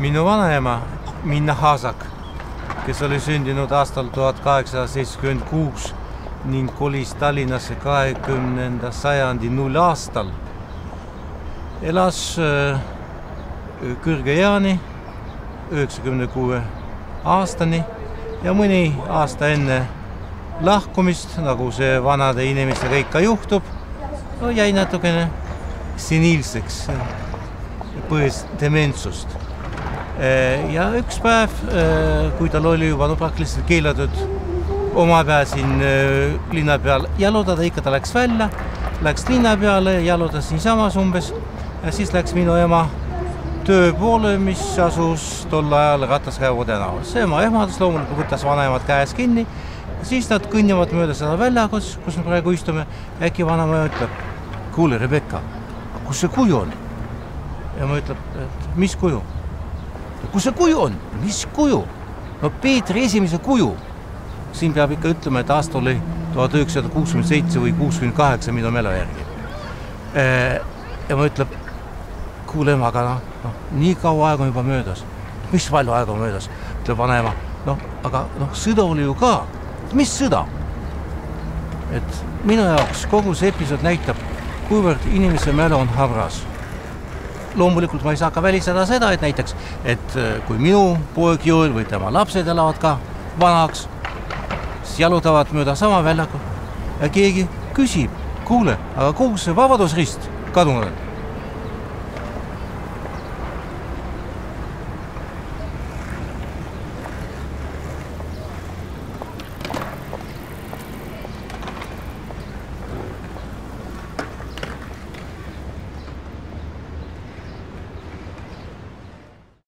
Minu vanaema Minna Haasak, kes oli sündinud aastal 1876 ning kolis Tallinnasse 20. sajandi 0 aastal, elas kõrge eani 96 aastani ja mõni aasta enne lahkumist, nagu see vanade inimestega ikka juhtub, jäi natukene seniilseks, põhjust dementsust. Ja üks päev, kui tal oli juba praktiliselt keelatud oma päev siin linna peal jalutada, ikka ta läks välja, läks linna peale, jalutas niisamas umbes ja siis läks minu ema töö poole, mis asus tol ajal Rataskäivu tänaval. See ema ehmatas loomulikult, võttas vanaemad käes kinni, siis nad kõnnivad mööda seda väljakut, kus me praegu istume, äkki vanaema ütleb, kuule Rebecca, kus see kuju on? Ja ma ütleb, et mis kuju? Kus see kuju on? Mis kuju? No Peetri esimese kuju. Siin peab ikka ütlema, et aasta oli 1967 või 68 minu mälu järgi. Ja ma ütleb, kuule ema, aga nii kaua aega on juba möödas. Mis palju aega on möödas? Ütleb vanaema, aga sõda oli ju ka. Mis sõda? Et minu jaoks kogu see episood näitab, kuivõrd inimese mälu on habras. Loomulikult ma ei saa ka välistada seda, et näiteks, et kui minu poeg Joel või tema lapsed elavad ka vanaks, siis jalutavad mööda sama väljaku ja keegi küsib, kuule, aga kuhu see vabadusrist kadunud on?